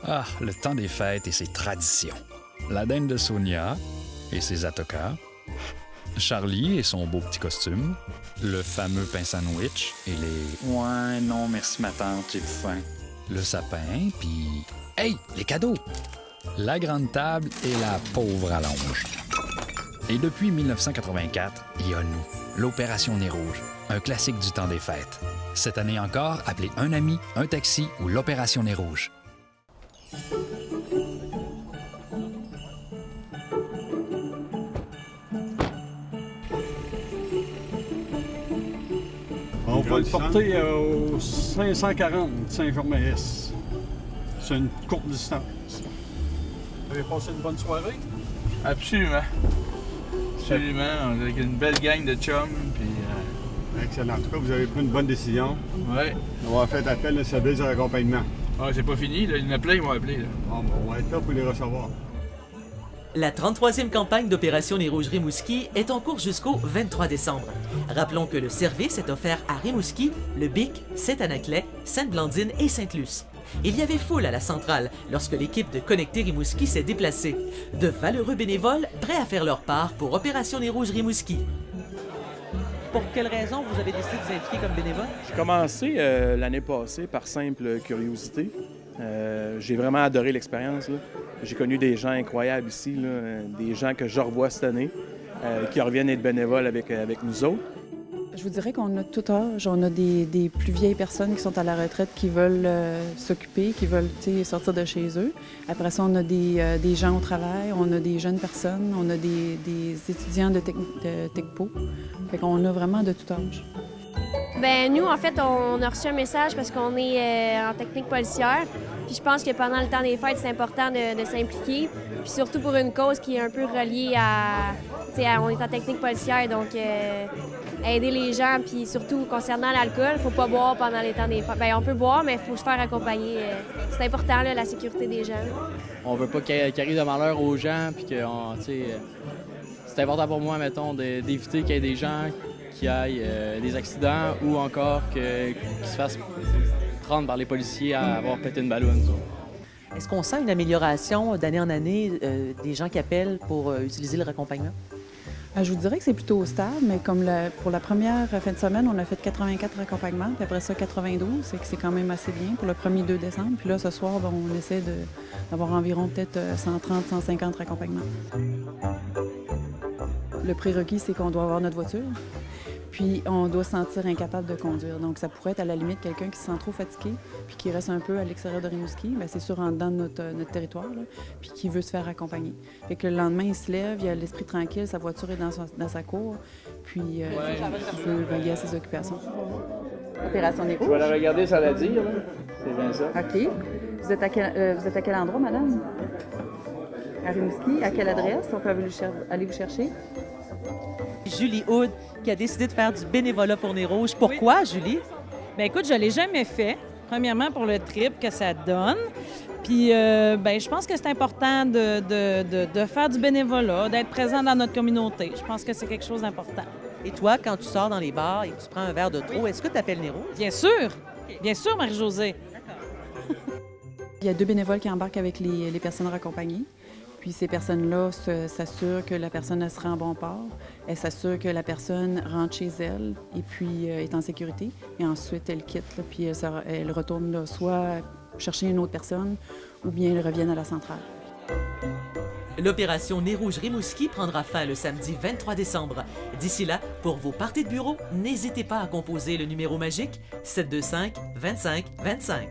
Ah, le temps des fêtes et ses traditions. La dinde de Sonia et ses atokas, Charlie et son beau petit costume, le fameux pain sandwich et les « Ouais, non, merci ma tante, j'ai faim », le sapin, puis « Hey, les cadeaux !» La grande table et la pauvre allonge. Et depuis 1984, il y a nous, l'Opération Nez Rouge, un classique du temps des fêtes. Cette année encore, appelez un ami, un taxi ou l'Opération Nez Rouge. On va le porter au 540 Saint-Germain-Est. C'est une courte distance. Vous avez passé une bonne soirée? Absolument. Absolument. Avec une belle gang de chums. Puis, Excellent. En tout cas, vous avez pris une bonne décision. ouais. On va faire appel au service de raccompagnement. Ah, c'est pas fini. Là. Il y en a plein, ils m'ont appelé. Là. Bon, on va être là pour les recevoir. La 33e campagne d'Opération Nez Rouge Rimouski est en cours jusqu'au 23 décembre. Rappelons que le service est offert à Rimouski, Le Bic, Saint-Anaclet, Sainte-Blandine et Sainte-Luce. Il y avait foule à la centrale lorsque l'équipe de Connecter Rimouski s'est déplacée. De valeureux bénévoles prêts à faire leur part pour Opération Nez Rouge Rimouski. Pour quelle raison vous avez décidé de vous impliquer comme bénévole? J'ai commencé l'année passée par simple curiosité. J'ai vraiment adoré l'expérience, là. J'ai connu des gens incroyables ici, là, des gens que je revois cette année, qui reviennent être bénévoles avec nous autres. Je vous dirais qu'on a tout âge. On a des plus vieilles personnes qui sont à la retraite qui veulent s'occuper, qui veulent sortir de chez eux. Après ça, on a des gens au travail, on a des jeunes personnes, on a des étudiants de TECPO. Fait qu'on a vraiment de tout âge. Bien, nous, en fait, on a reçu un message parce qu'on est en technique policière. Puis je pense que pendant le temps des fêtes, c'est important de s'impliquer. Puis surtout pour une cause qui est un peu reliée à... on est en technique policière, donc aider les gens. Puis surtout, concernant l'alcool, il ne faut pas boire pendant les temps des fêtes. Bien, on peut boire, mais il faut se faire accompagner. C'est important, là, la sécurité des gens. On veut pas qu'il arrive de malheur aux gens, puis que, c'est important pour moi, mettons, d'éviter qu'il y ait des gens qui aillent des accidents ou encore qu'ils se fassent prendre par les policiers à avoir pété une ballonne. Est-ce qu'on sent une amélioration d'année en année des gens qui appellent pour utiliser le raccompagnement? Je vous dirais que c'est plutôt stable, mais comme pour la première fin de semaine, on a fait 84 raccompagnements, puis après ça 92, c'est que c'est quand même assez bien pour le 1er 2 décembre. Puis là, ce soir, on essaie d'avoir environ peut-être 130, 150 raccompagnements. Le prérequis, c'est qu'on doit avoir notre voiture, puis on doit se sentir incapable de conduire. Donc, ça pourrait être à la limite quelqu'un qui se sent trop fatigué, puis qui reste un peu à l'extérieur de Rimouski, bien, c'est sûr en dedans de notre territoire, là, puis qui veut se faire accompagner. Fait que le lendemain, il se lève, il a l'esprit tranquille, sa voiture est dans sa cour, puis il veut vaguer à ses occupations. Opération Nez Rouge. Je vais la regarder sans la dire. Là. C'est bien ça. OK. Vous êtes à quel endroit, madame? À Rimouski. À quelle adresse? On peut aller vous chercher? Julie Hood, qui a décidé de faire du bénévolat pour Nez Rouge. Pourquoi, Julie? Bien, écoute, je ne l'ai jamais fait. Premièrement, pour le trip que ça donne. Puis, je pense que c'est important de faire du bénévolat, d'être présent dans notre communauté. Je pense que c'est quelque chose d'important. Et toi, quand tu sors dans les bars et que tu prends un verre de trop, est-ce que tu appelles Nez Rouge? Bien sûr! Bien sûr, Marie-Josée. Il y a 2 bénévoles qui embarquent avec les personnes raccompagnées. Puis ces personnes-là s'assurent que la personne elle se rend en bon port. Elles s'assurent que la personne rentre chez elle et puis est en sécurité. Et ensuite, elle quitte, là, puis elle retourne là, soit chercher une autre personne ou bien elle revient à la centrale. L'opération Nez Rouge Rimouski prendra fin le samedi 23 décembre. D'ici là, pour vos parties de bureau, n'hésitez pas à composer le numéro magique 725 25 25.